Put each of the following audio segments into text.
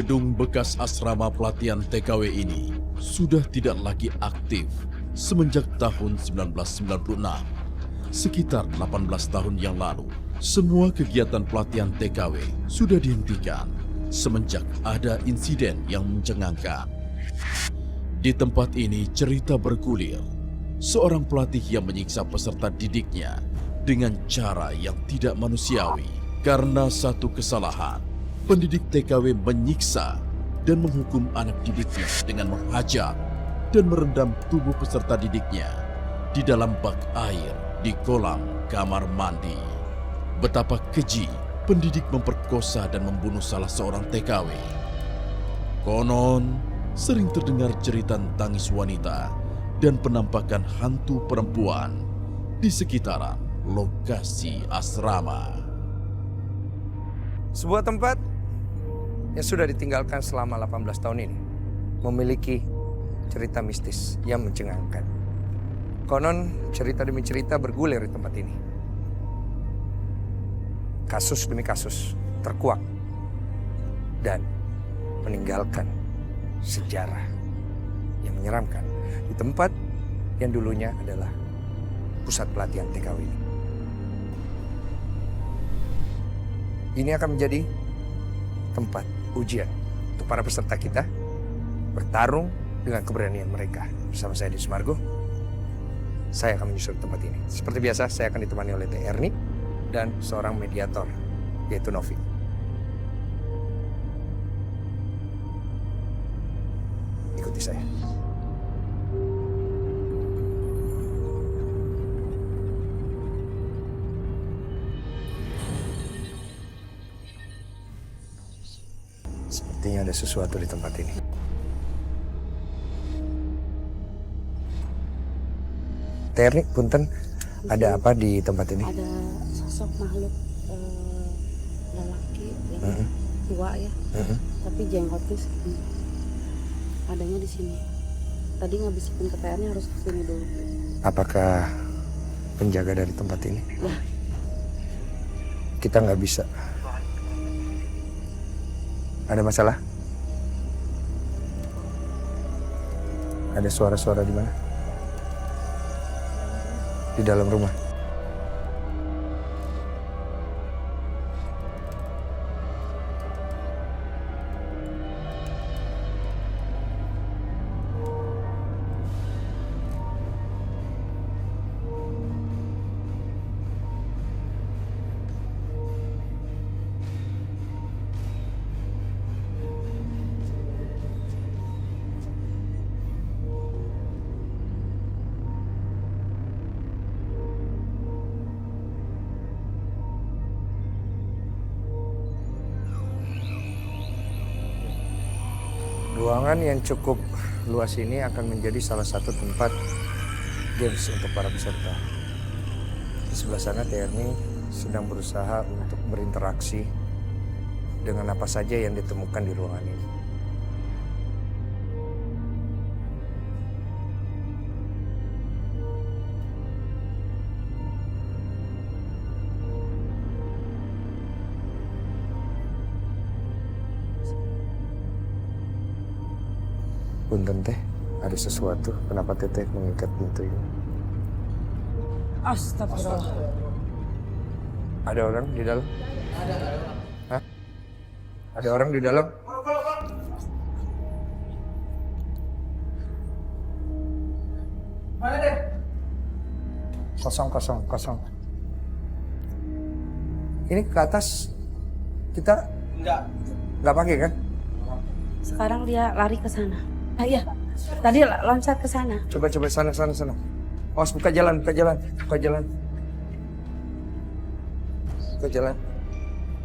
Gedung bekas asrama pelatihan TKW ini sudah tidak lagi aktif semenjak tahun 1996. Sekitar 18 tahun yang lalu, semua kegiatan pelatihan TKW sudah dihentikan semenjak ada insiden yang mencengangkan. Di tempat ini cerita bergulir. Seorang pelatih yang menyiksa peserta didiknya dengan cara yang tidak manusiawi. Karena satu kesalahan, pendidik TKW menyiksa dan menghukum anak didiknya dengan menghajar dan merendam tubuh peserta didiknya di dalam bak air di kolam kamar mandi. Betapa keji pendidik memperkosa dan membunuh salah seorang TKW. Konon, sering terdengar cerita tangis wanita dan penampakan hantu perempuan di sekitaran lokasi asrama. Sebuah tempat yang sudah ditinggalkan selama 18 tahun ini memiliki cerita mistis yang mencengangkan. Konon cerita demi cerita bergulir di tempat ini. Kasus demi kasus terkuak dan meninggalkan sejarah yang menyeramkan di tempat yang dulunya adalah pusat pelatihan TKW ini. Ini akan menjadi tempat ujian untuk para peserta kita bertarung dengan keberanian mereka. Bersama saya di Sumargo, saya akan menyusul tempat ini. Seperti biasa, saya akan ditemani oleh Teh Erni dan seorang mediator, yaitu Novi. Ikuti saya. Sepertinya ada sesuatu di tempat ini. Ternik, punten, ada apa di tempat ini? Ada sosok makhluk lelaki yang tua ya, tapi jenggotnya segini. Adanya di sini. Tadi ngabisin KPR-nya harus ke sini dulu. Apakah penjaga dari tempat ini? Ya. Kita nggak bisa. Ada masalah? Ada suara-suara di mana? Di dalam rumah. Ruangan yang cukup luas ini akan menjadi salah satu tempat games untuk para peserta. Di sebelah sana TNI sedang berusaha untuk berinteraksi dengan apa saja yang ditemukan di ruangan ini. Punten teh, ada sesuatu. Kenapa teteh mengikat pintu ini? Astagfirullah. Ada orang di dalam? Hah? Ada orang di dalam? Mana deh? Kosong. Ini ke atas kita nggak pakai kan? Sekarang dia lari ke sana. Ah, iya. Tadi loncat ke sana. Coba sana. Awas, buka jalan.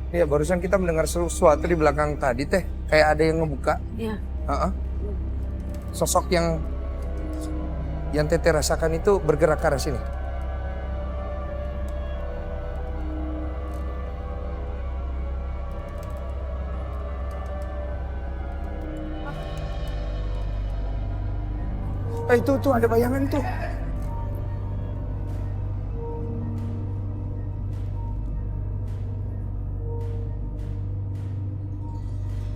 Iya, barusan kita mendengar sesuatu di belakang tadi teh, kayak ada yang ngebuka. Iya. Sosok yang teteh rasakan itu bergerak ke arah sini. Itu ada bayangan tuh.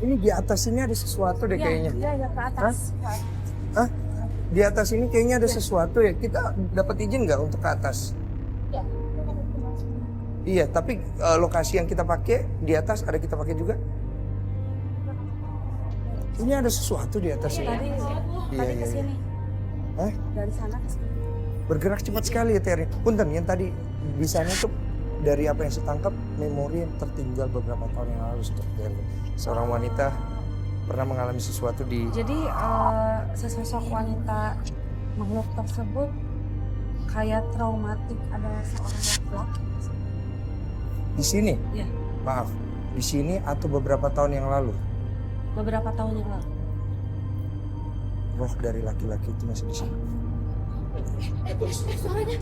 Ini ini di atas ini ada sesuatu deh kayaknya. Iya, ke atas. Hah? Di atas ini kayaknya ada sesuatu ya. Kita dapat izin nggak untuk ke atas? Ya. Iya, tapi lokasi yang kita pakai di atas ada kita pakai juga. Ini ada sesuatu di atas ini. Tadi Iya. ke sini. Hah? Dari sana ke sini. Bergerak cepat sekali ya Terry. Punten, yang tadi di sana tuh dari apa yang saya tangkap memori yang tertinggal beberapa tahun yang lalu untuk Terry. Seorang wanita pernah mengalami sesuatu di Jadi sesosok wanita makhluk tersebut kayak traumatik, ada seorang laki-laki. di sini. Iya. Maaf, di sini atau beberapa tahun yang lalu Beberapa tahun yang lalu. roh dari laki-laki itu masih di sini. Suaranya.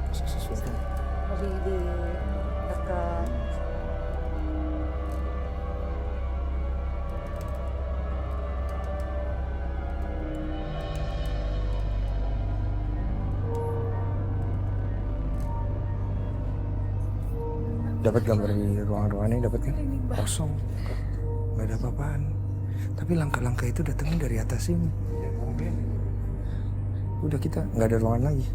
Sesuatu. Lebih di dekat. Dapat gambar di ruangan-ruangan ini, dapat kan? Kosong, nggak ada apa-apaan. Tapi langkah-langkah itu datangnya dari atas ini. Udah kita nggak ada ruangan lagi.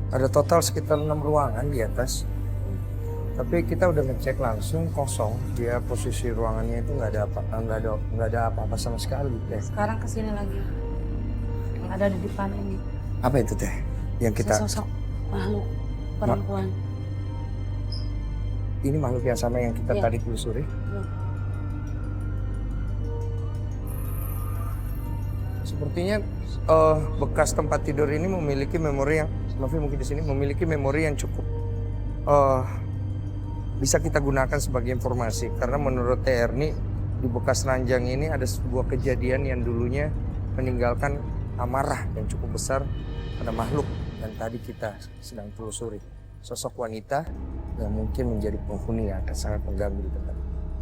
Ada total sekitar 6 ruangan di atas. Tapi kita udah ngecek langsung kosong. Dia posisi ruangannya itu nggak ada apa-apa sama sekali. Sekarang ke sini lagi. Ada di depan ini. Apa itu teh? Yang kita Sesosok makhluk perempuan. ini makhluk yang sama yang kita Iya. tadi telusuri. Iya. Sepertinya bekas tempat tidur ini memiliki memori yang, Novi mungkin di sini memiliki memori yang cukup bisa kita gunakan sebagai informasi. Karena menurut TR nih di bekas ranjang ini ada sebuah kejadian yang dulunya meninggalkan amarah yang cukup besar pada makhluk yang tadi kita sedang telusuri. Sosok wanita yang mungkin menjadi penghuni yang akan sangat mengganggu di tempat.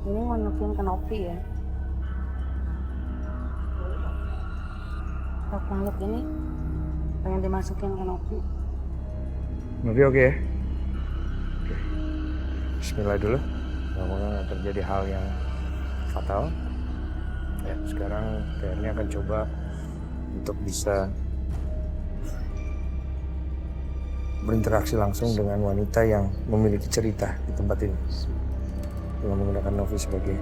Ini menukin kanopi ya. Makhluk ini pengen dimasukin kanopi. Novi oke ya? Oke. Bismillah dulu. Semoga nggak terjadi hal yang fatal. Ya, sekarang TR-nya akan coba untuk bisa berinteraksi langsung dengan wanita yang memiliki cerita di tempat ini. Dengan menggunakan Novi sebagai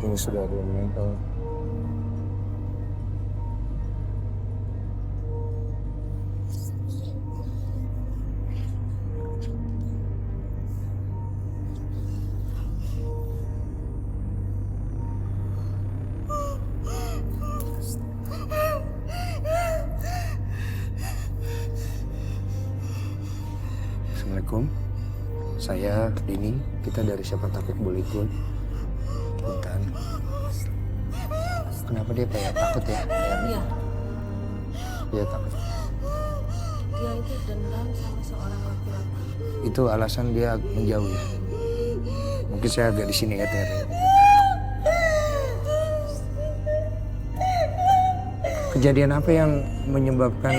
ini sudah ada yang menempel. Assalamualaikum, saya Dini, kita dari Siapa Takut Boleh Ikut. Punten. Kenapa dia kayak takut ya? Iya, Dia takut. dia itu dendam sama seorang laki-laki. Itu alasan dia menjauh ya? Mungkin saya agak di sini ya, Ter. Kejadian apa yang menyebabkan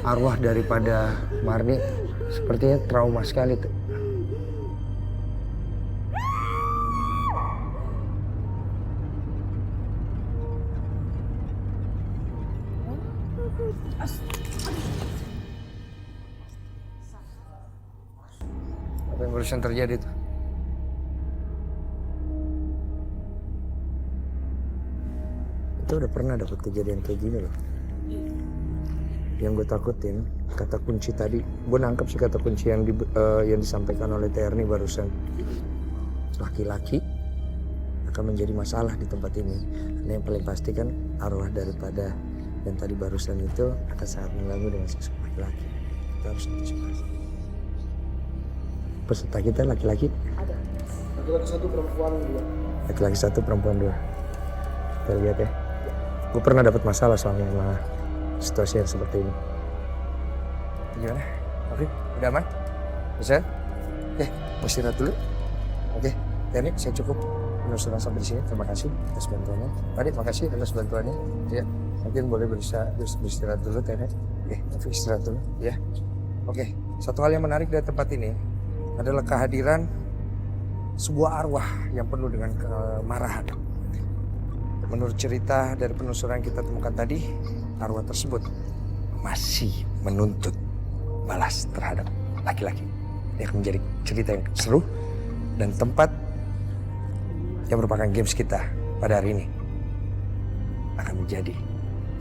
arwah daripada Marni sepertinya trauma sekali tuh. Apa yang barusan terjadi tuh? Kita udah pernah dapat kejadian kayak gini loh. Yang gue takutin, kata kunci tadi, gue nangkep sih kata kunci yang disampaikan oleh Terni barusan. Laki-laki akan menjadi masalah di tempat ini. Karena yang paling pasti kan arwah daripada yang tadi barusan itu akan sangat mengganggu dengan sosok laki-laki. Kita harus antisipasi. Peserta kita laki-laki? Ada. Laki-laki satu, perempuan dua. Laki-laki satu, perempuan dua. Kita lihat ya. Gue pernah dapat masalah soalnya sama situasi yang seperti ini. Gimana? Oke, udah aman? Bisa? Oke, mau istirahat dulu? Oke, Terni, saya cukup penelusuran sampai di sini. Terima kasih atas bantuannya. Tadi, makasih atas bantuannya. Ya, mungkin boleh beristirahat dulu, Terni. Oke, tapi istirahat dulu, ya. Oke, satu hal yang menarik dari tempat ini adalah kehadiran sebuah arwah yang penuh dengan kemarahan. Menurut cerita dari penelusuran kita temukan tadi, arwah tersebut masih menuntut balas terhadap laki-laki. Ini akan menjadi cerita yang seru dan tempat yang merupakan games kita pada hari ini akan menjadi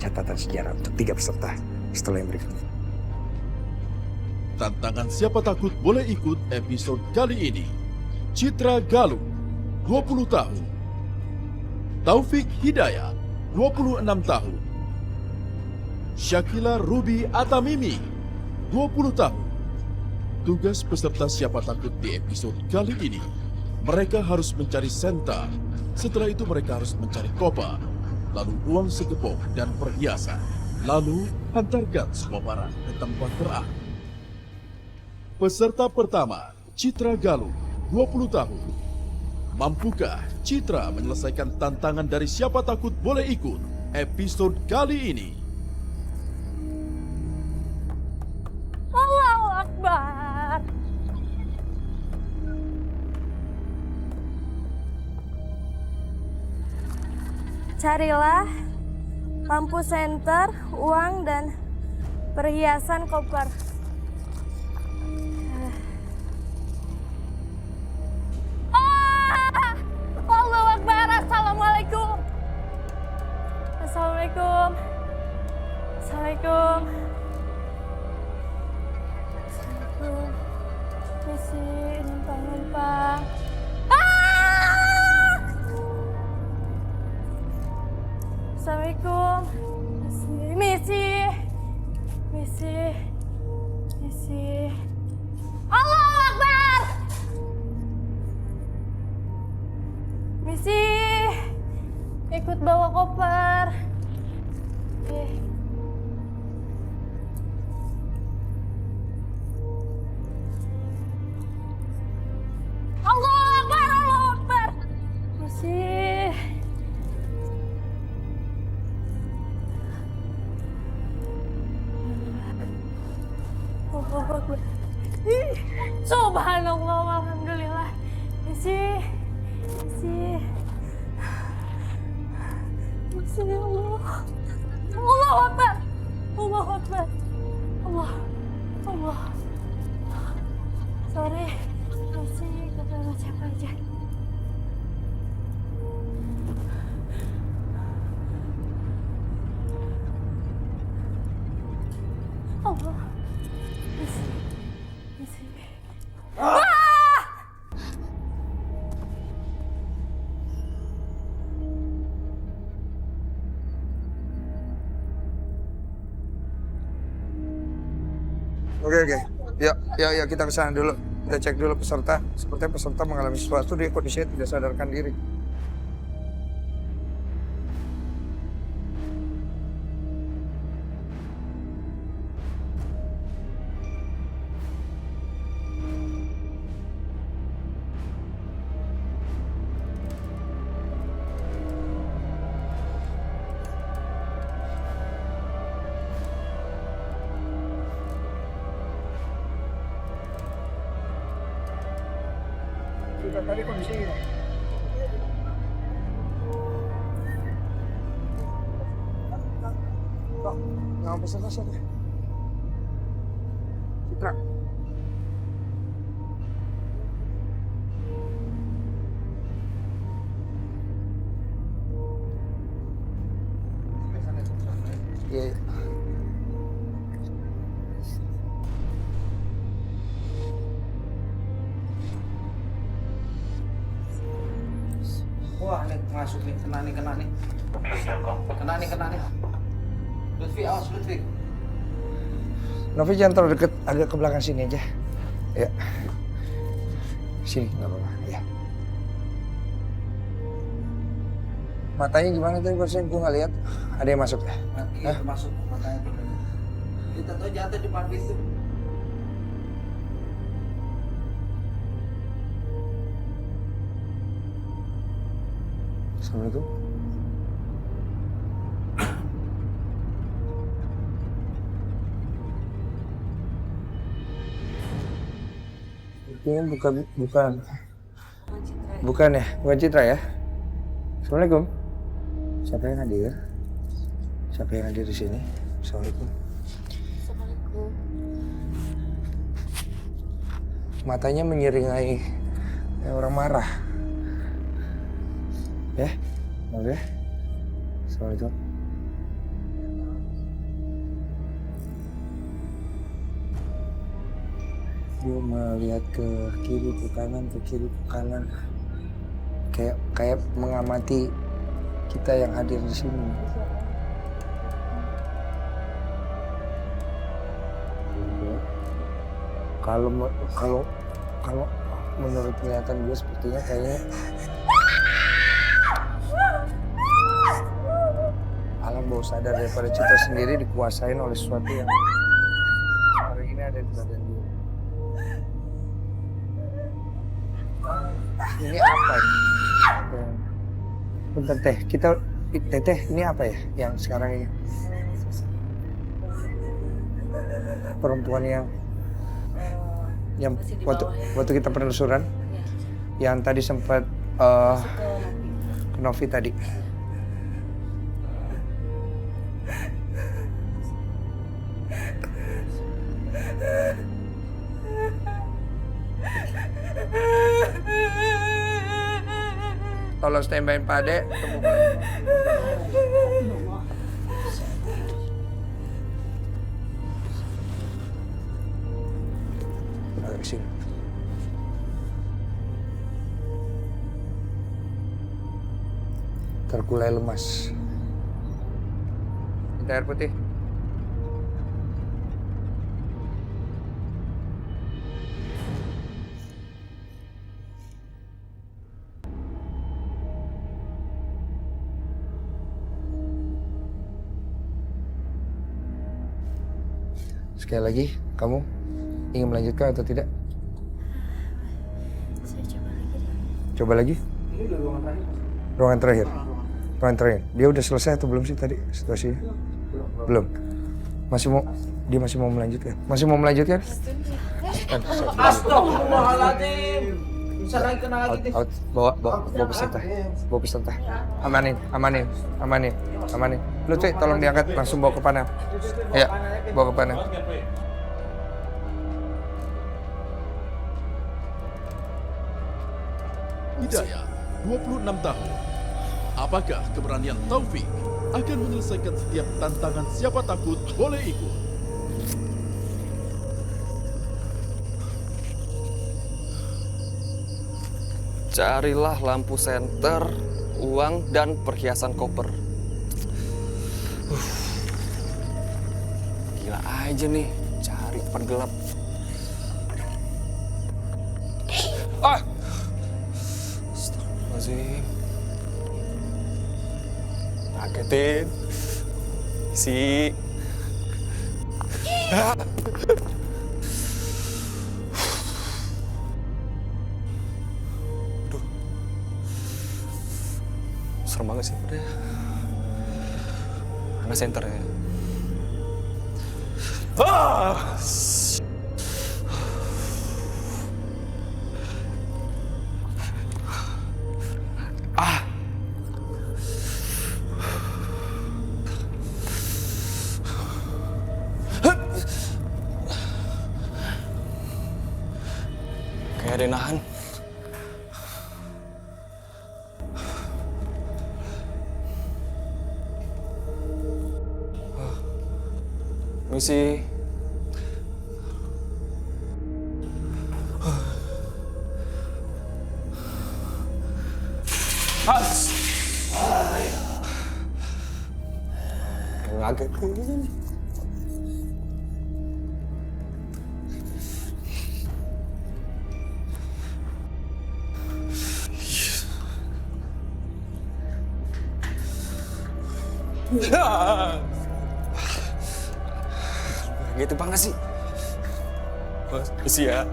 catatan sejarah untuk 3 peserta setelah yang berikut. Tantangan Siapa Takut Boleh Ikut episode kali ini. Citra Galuh, 20 tahun. Taufik Hidayat, 26 tahun. Syakila Ruby Atamimi, 20 tahun. Tugas peserta Siapa Takut di episode kali ini, mereka harus mencari senta. Setelah itu mereka harus mencari koper, lalu uang segepok dan perhiasan. Lalu hantarkan semua barang ke tempat terakhir. Peserta pertama, Citra Galuh, 20 tahun. Mampukah Citra menyelesaikan tantangan dari Siapa Takut Boleh Ikut episode kali ini? Allahu Akbar. Carilah lampu senter, uang, dan perhiasan koper. Allahu Akbar. Assalamualaikum. Assalamualaikum. Assalamualaikum. Assalamualaikum. Misi, numpang-numpang. Assalamualaikum. Misi. Misi. Misi. Allahu Akbar. Misi. Ikut bawa koper. Allahu Akbar, Allahu Akbar. Masih. Allahu Akbar. Subhanallah, alhamdulillah. Masih. Masih. Masih Allah. Allahu Akbar. Allahu Akbar. Allah. Allah. Sorry. Masih kepala siapa aja. Allah. Masih. Masih. Oke. Ya, kita kesana dulu. Kita cek dulu peserta. Sepertinya peserta mengalami sesuatu, dia kondisinya tidak sadarkan diri. Kita tadi kondisinya. Kok nggak peserta siapa? Citra. Wah, nih masuk nih, kena nih. Kena nih. Lutfi, awas Lutfi. Novi jangan terlalu deket, agak ke belakang sini aja. Ya. Sini, nggak apa-apa. Ya. Matanya gimana tadi barusan gue nggak lihat. Ada yang masuk ya? Iya, masuk matanya tuh. Kita tuh jatuh di depan pintu. Assalamualaikum. Ini bukan ya, bukan Citra ya. Assalamualaikum. Siapa yang hadir? Siapa yang hadir di sini? Assalamualaikum. Assalamualaikum. Matanya menyeringai kayak orang marah. Ya, maaf ya. Assalamualaikum. Dia melihat ke kiri, ke kanan, ke kiri, ke kanan. Kayak mengamati kita yang hadir di sini. Kalau menurut penglihatan gue sepertinya kayaknya alam bawah sadar daripada Citra sendiri dikuasain oleh sesuatu yang hari ini ada di badan dia. Ini apa ya? Bentar teh, Teteh ini apa ya yang sekarang ini? Perempuan yang waktu kita penelusuran yang tadi sempat ke Novi tadi. Tolong standby Pak Ade. Ayo sini. Terkulai lemas. Minta air putih. Sekali lagi, kamu ingin melanjutkan atau tidak? Saya coba lagi deh. Coba lagi? Ini udah ruangan terakhir. Ruangan terakhir. Ruangan terakhir. Dia udah selesai atau belum sih tadi situasinya? Belum. Dia masih mau melanjutkan. Masih mau melanjutkan? Astagfirullahaladzim. Bisa lagi kena lagi nih. Out. Bawa peserta. Bawa peserta. Amanin. Lutfi, tolong diangkat langsung bawa ke panel. Ya, bawa ke panel. Hidayah, 26 tahun. Apakah keberanian Taufik akan menyelesaikan setiap tantangan? Siapa takut boleh ikut. Carilah lampu senter, uang, dan perhiasan koper. Gila aja nih, cari tempat gelap. Astagfirullahaladzim. Kagetin. Serem banget sih udah. Mana senternya? Kayak ada yang nahan. Misi. Ngagetin. Gitu banget sih. Makasih ya.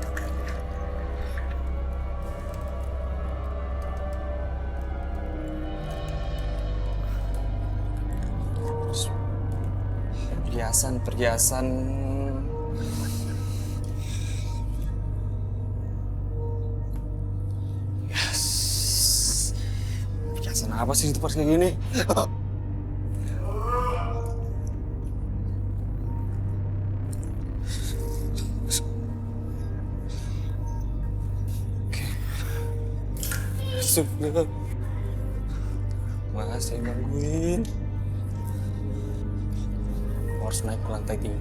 Perhiasan. Yes. Perhiasan apa sih itu pas kayak gini? Sudah. Makasih gangguin. Harus naik ke lantai tinggi.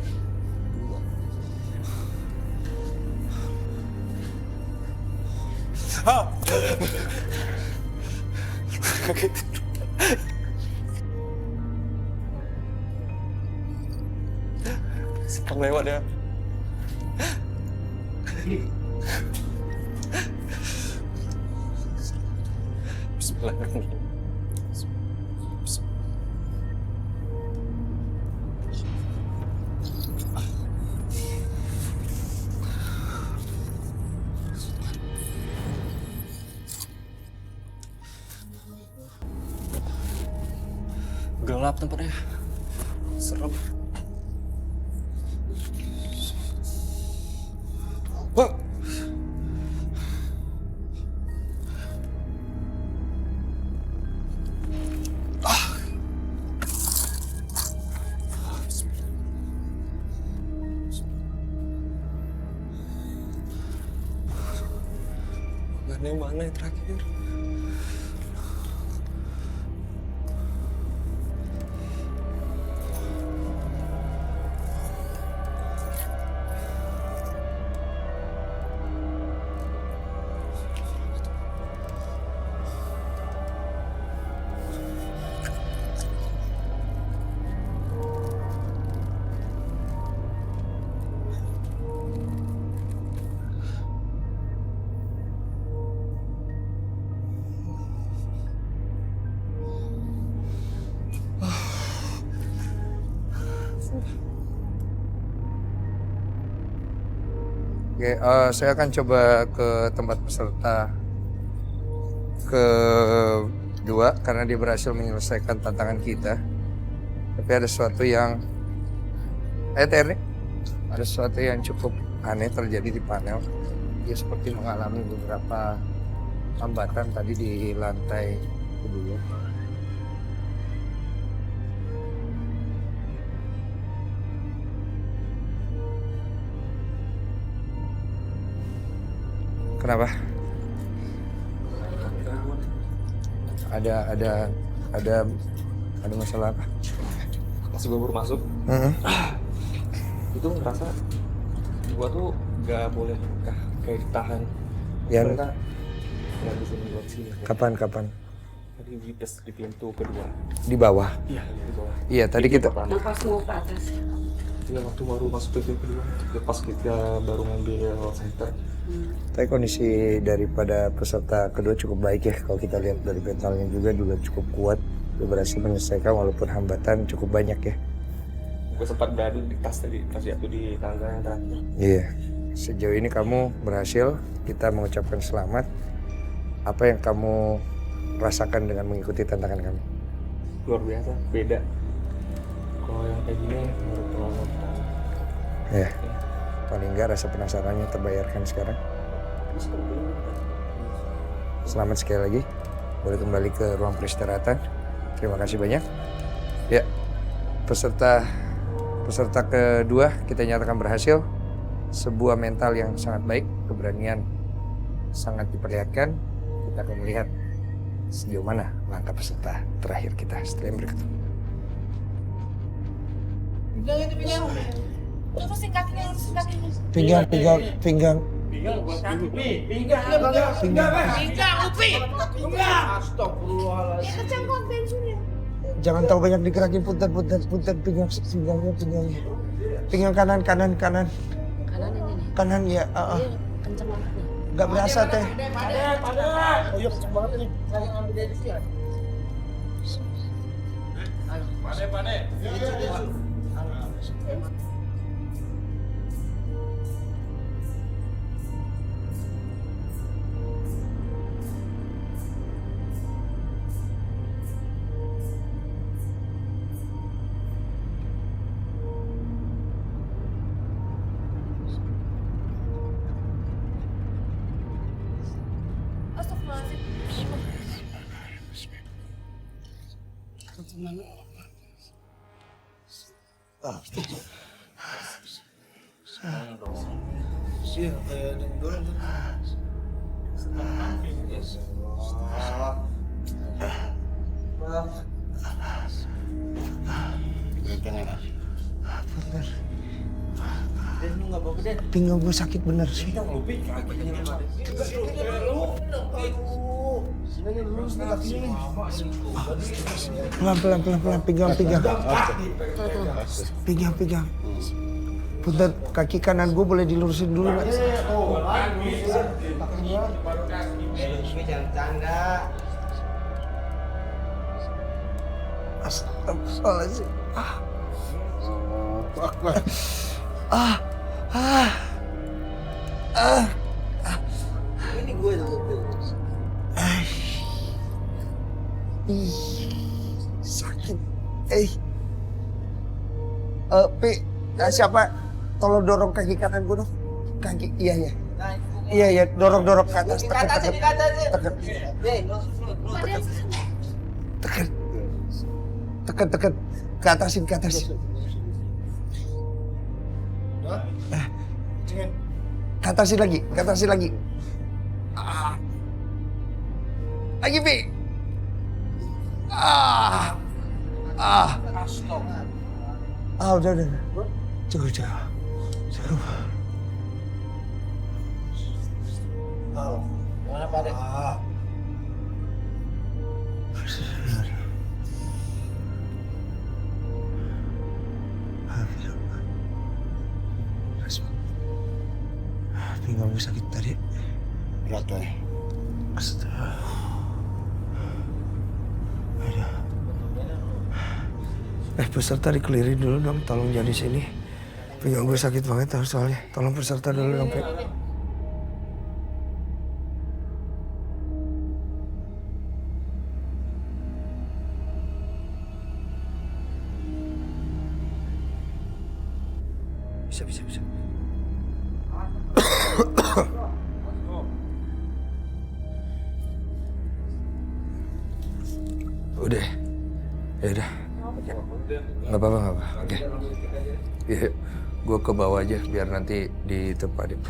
Kaget. Sepang lewat ya. Bismillahirrahmanirrahim. Gelap tempatnya. Serem. Wah. Yang mana yang terakhir? Oke, saya akan coba ke tempat peserta kedua karena dia berhasil menyelesaikan tantangan kita. Tapi ada sesuatu yang TR nih, ada sesuatu yang cukup aneh terjadi di panel. Dia seperti mengalami beberapa hambatan tadi di lantai kedua. Kenapa? Ada masalah apa? Pas gue baru masuk, itu ngerasa gua tuh gak boleh kayak ditahan. Ya. Mereka nggak bisa membuat sini. Kapan? Tadi di pintu kedua. Di bawah. Iya, di bawah. Iya, tadi kita. Yang pas mau ke atas. Iya, waktu baru masuk pintu kedua, pas kita baru ngambil center. Tapi kondisi daripada peserta kedua cukup baik ya. Kalau kita lihat dari mentalnya juga cukup kuat. Dia berhasil menyelesaikan walaupun hambatan cukup banyak ya. Gue sempat dadu di tas tadi pas jatuh di tangga yang terakhir. Iya. Sejauh ini kamu berhasil. Kita mengucapkan selamat. Apa yang kamu rasakan dengan mengikuti tantangan kami? Luar biasa, beda. Kalau yang kayak gini menurut pengalaman. Ya. Paling enggak rasa penasarannya terbayarkan sekarang. Selamat sekali lagi. Boleh kembali ke ruang peristirahatan. Terima kasih banyak. Ya, peserta kedua kita nyatakan berhasil. Sebuah mental yang sangat baik, keberanian sangat diperlihatkan. Kita akan melihat sejauh mana langkah peserta terakhir kita setelah yang berikut. Lurusin kakinya. Pinggang. Pinggang buat kaki, Pi. Pinggang, Upi. Pinggang. Astagfirullahaladzim. Kecangkok bensinnya. Jangan terlalu banyak digerakin, punten, pinggangnya. Pinggang kanan. Kanan ini nih. Kanan ya, Iya, kenceng banget nih. nggak berasa teh. Padat. Oh iya, kenceng banget nih. Saya ambil dari sini. Padat. Astagfirullahaladzim. Kenceng banget. Iya, kayak dorong. Den, lu nggak apa-apa, Den. Pinggang gue sakit bener sih. Pinggang lu, Pi. Kakinya ada. Sini lurus nih kakinya. Pelan, pinggang. Punten, kaki kanan gue boleh dilurusin dulu nggak? Jangan canda. Astagfirullahaladzim. Ini gue tuh. Sakit. Pi, siapa? Tolong dorong kaki kanan gue dong. Kaki, iya. Iya, dorong ke atas. Di atas. Tekan. Ke atasin. Ke atasin lagi. Lagi, Pi. Udah. Cukup. Mana Pak Dek? Pinggang gue sakit tadi. Berat tuh. Astaga. Peserta dikelirin dulu dong, tolong jangan di sini. Pinggang gue sakit banget soalnya. Tolong peserta dulu dong, Pe. Bisa. Udah. Ya udah. Nggak apa-apa. Oke. Ya, gue ke bawah aja biar nanti ditempatin.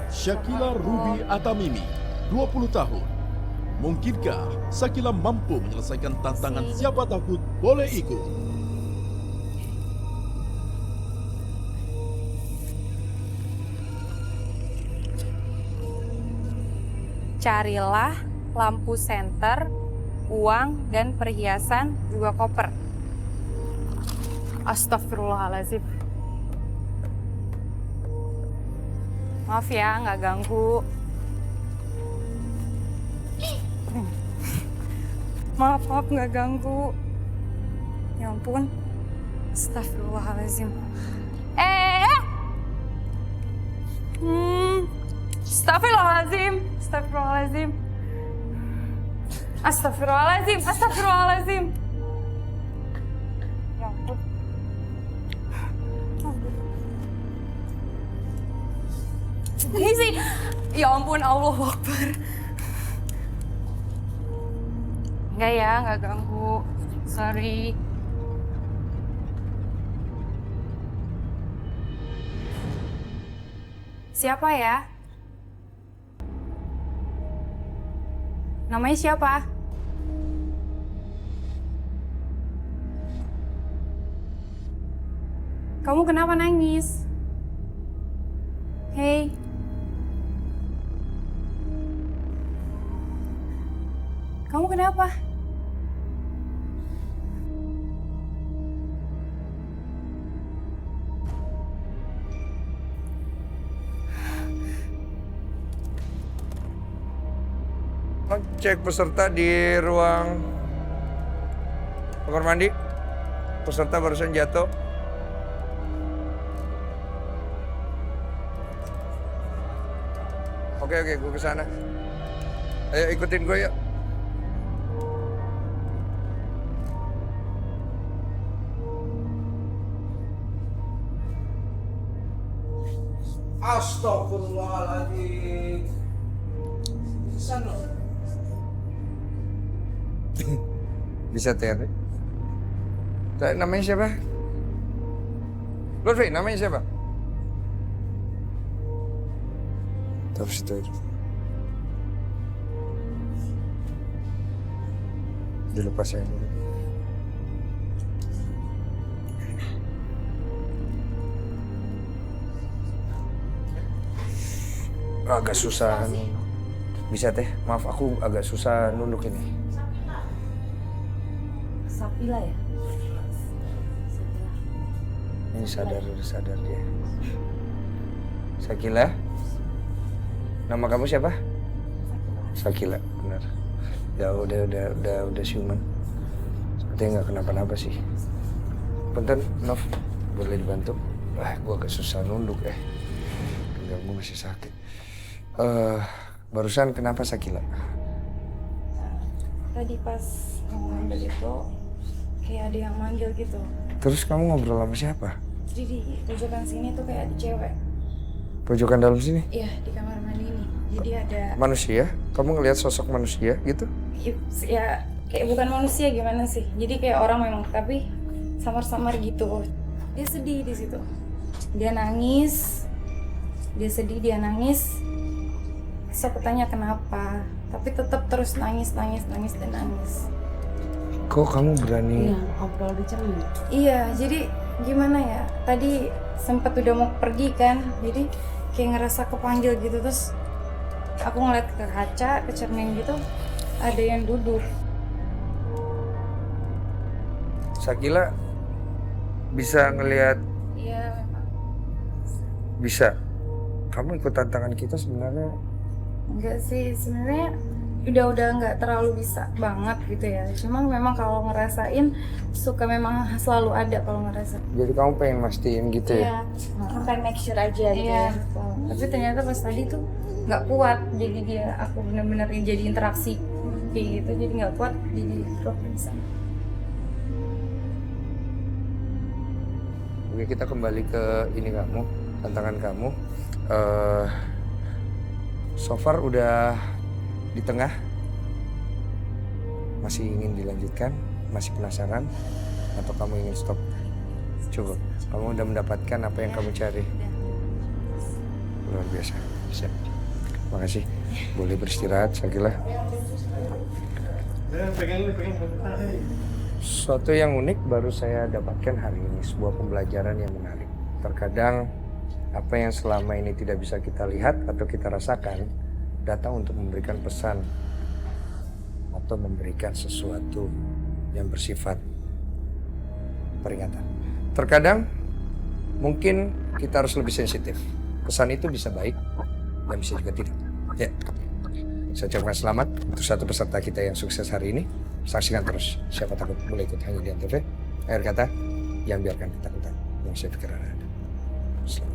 Shakila Ruby Atamimi, 20 tahun. Mungkinkah Shakila mampu menyelesaikan tantangan siapa takut boleh ikut? Carilah lampu senter, uang, dan perhiasan, juga koper. Astagfirullahaladzim. Maaf ya, nggak ganggu. Maaf, nggak ganggu. Ya ampun. Astagfirullahaladzim. Astagfirullahaladzim. Ya ampun. Ini sih, ya ampun, Allahu Akbar. Enggak ya, nggak ganggu. Sorry. Siapa ya? Namanya siapa? Kamu kenapa nangis? Hei. Kamu kenapa? Cek peserta di ruang kamar mandi. Peserta barusan jatuh. Oke, gue kesana. Ayo ikutin gue yuk. Astagfirullahaladzim. Sana. Bisa teori. Namanya siapa? Lutfi, namanya siapa? Terus itu. Dilepas ya. Agak susah. Bisa teh, maaf aku agak susah nunduk ini. Sapila ya? Ini sadar dia. Sakila. Nama kamu siapa? Sakila, benar. Ya udah siuman. Sepertinya nggak kenapa-napa sih. Punten, Nov, boleh dibantu? Gua agak susah nunduk Pinggang gua masih sakit. Barusan kenapa Sakila? Tadi pas ngambil itu kayak ada yang manggil gitu. Terus kamu ngobrol sama siapa? Jadi di pojokan sini tuh kayak ada cewek. Pojokan dalam sini? Iya, di kamar mandi ini. Jadi ada Manusia? Kamu ngelihat sosok manusia gitu? ya kayak bukan manusia gimana sih. Jadi kayak orang memang tapi samar-samar gitu. Dia sedih di situ. Dia nangis. Dia sedih, dia nangis. Terus aku tanya kenapa, tapi tetap terus nangis dan nangis. Kok kamu berani? Iya, ngobrol di cermin. Iya, jadi gimana ya? Tadi sempat udah mau pergi kan, jadi kayak ngerasa kepanggil gitu. Terus aku ngeliat ke kaca, ke cermin gitu, ada yang duduk. Sakila bisa ngelihat? Iya, memang. Bisa. Kamu ikut tantangan kita sebenarnya? Enggak sih, sebenarnya udah nggak terlalu bisa banget gitu ya. Cuma memang kalau ngerasain suka memang selalu ada kalau ngerasa. Jadi kamu pengen mastiin gitu ya? Iya, pengen make sure aja gitu ya. Tapi ternyata pas tadi tuh nggak kuat, jadi aku bener-bener jadi interaksi kayak gitu, jadi nggak kuat, jadi drop di sana. Oke, kita kembali ke ini kamu, tantangan kamu. So far udah di tengah, masih ingin dilanjutkan, masih penasaran, atau kamu ingin stop? Cukup, kamu udah mendapatkan apa yang kamu cari. Luar biasa, siap. Makasih, boleh beristirahat, Sakila. Suatu yang unik baru saya dapatkan hari ini, sebuah pembelajaran yang menarik. Terkadang apa yang selama ini tidak bisa kita lihat atau kita rasakan datang untuk memberikan pesan atau memberikan sesuatu yang bersifat peringatan. Terkadang mungkin kita harus lebih sensitif. Pesan itu bisa baik dan bisa juga tidak. Ya, saya ucapkan selamat untuk satu peserta kita yang sukses hari ini. Saksikan terus Siapa Takut mulai ikut hanya di Antv. Akhir kata, yang biarkan ketakutan yang saya pikir ada. Selamat.